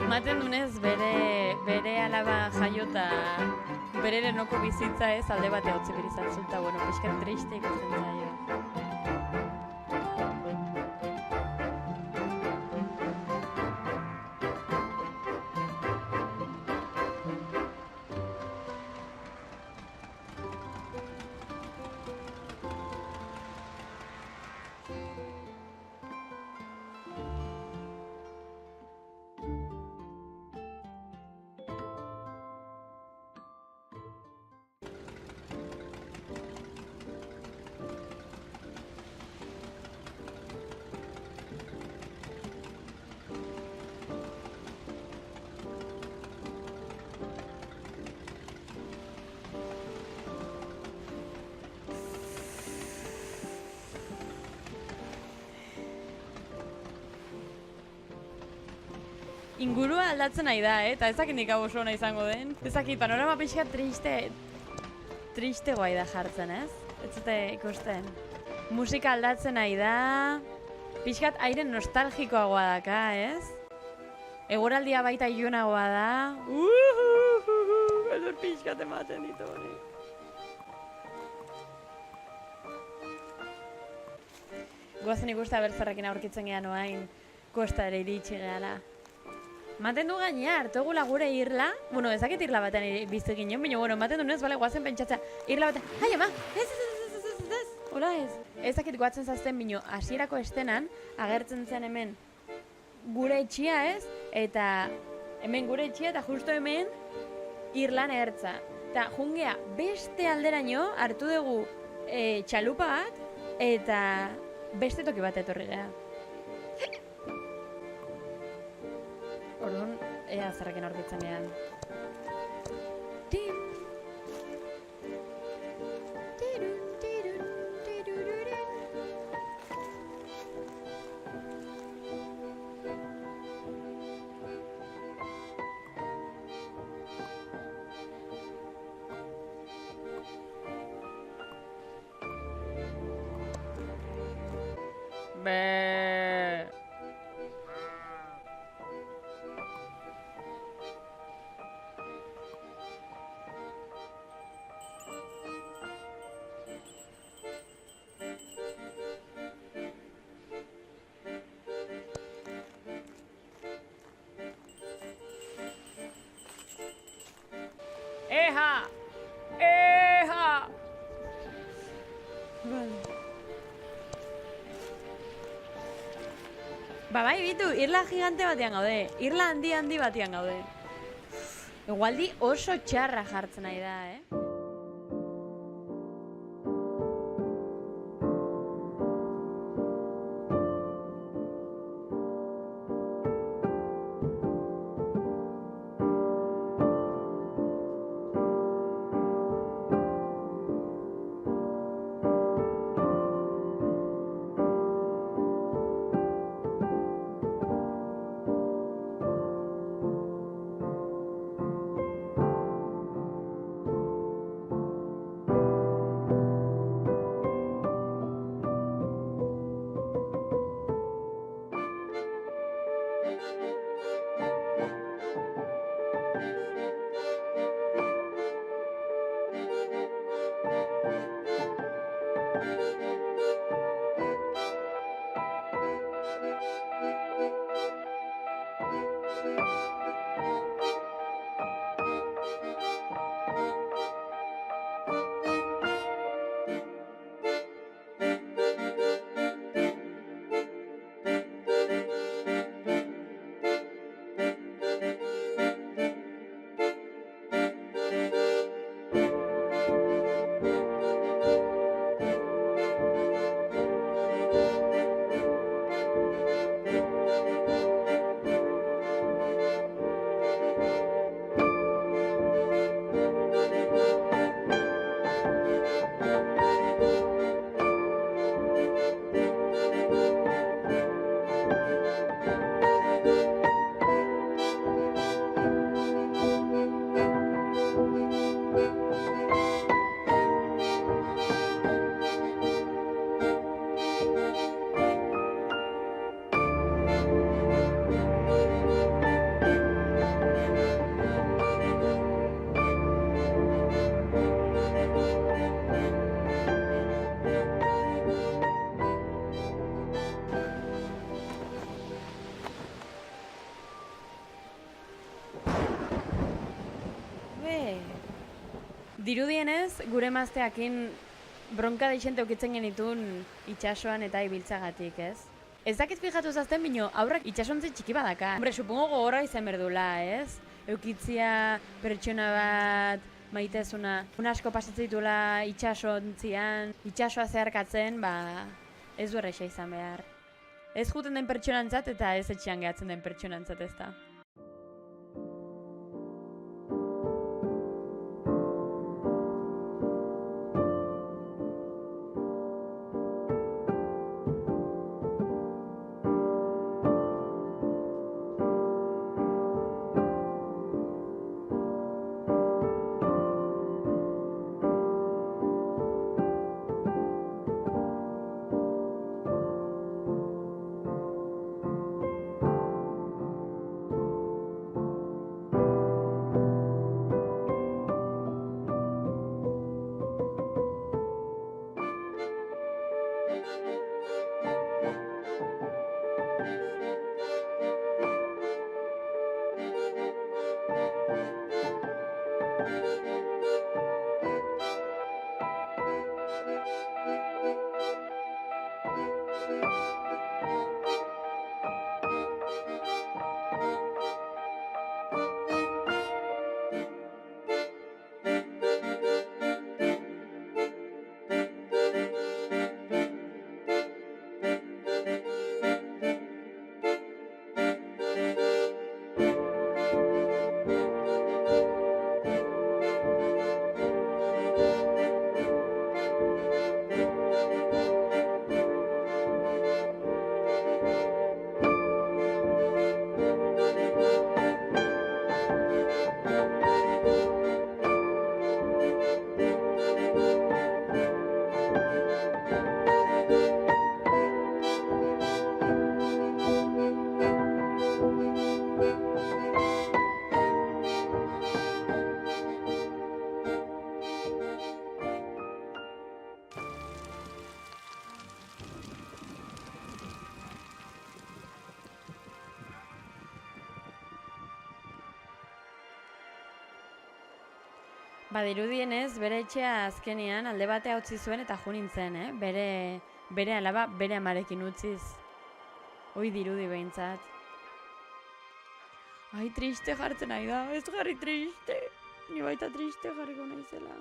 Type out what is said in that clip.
Maten dunez bere alaba jaiota bere lehenoko bizitza ez alde batea utzi berizatzen, eta bueno, pixkat triste ikusten zaio. Ingurua aldatzen nahi da, eta ezakit nik hau oso ona izango den. Ezakit, panorama pixka triste guai da jartzen, ez? Ez zute ikusten. Musika aldatzen nahi da, pixkat aire nostalgikoagoa daka, ez? Eguraldia baita ilunagoa da. Beldur pixkat ematen ditu hori. Goazen ikuste abertzarrekin aurkitzen gehan oain, kosta ere iritsi gehala. Maten du gainea, hartu egula gure irla, bueno, ezakit irla batean biztu ginen, baina, bueno, maten du nez, bale, guazen pentsatzea, irla batean, ai, ama, ez, hola ez. Ezakit guatzen zazten bino, hasierako estenan, agertzen zen hemen gure etxia ez, eta hemen gure etxia, eta justo hemen irlan ertza. Eta jungea beste alderaino hartu dugu txalupa bat, eta beste toki bat etorri geha. Orduan, ea zerrekin aurkitzen ean. Eha! Eha! Bai, bitu, irla gigante batean gaude. Irla handi batean gaude. Igualdi oso txarra jartzen nahi da, Dirudienez, gure emazteakin bronka deixente ukitzen genitun itxasoan eta ibiltzagatik, ez? Ez dakit fijatu zazten, bino aurrak itxasontzi txiki badaka. Hombre, supongo gogorra izan berdula, ez? Eukitzia pertsona bat, maitezuna, asko pasatzen ditula itxasontzian, itxasoa zeharkatzen, ez du erresa izan behar. Ez juten den pertsonantzat eta ez etxean gehatzen den pertsonantzat ez da. Badirudienez, bere etxea azkenean alde batea utzi zuen eta jo nintzen, bere alaba bere amarekin utziz. Hoi dirudi behintzat. Ai, triste jartzen nahi da, ez jarri triste. Ni baita triste jarriko naizela.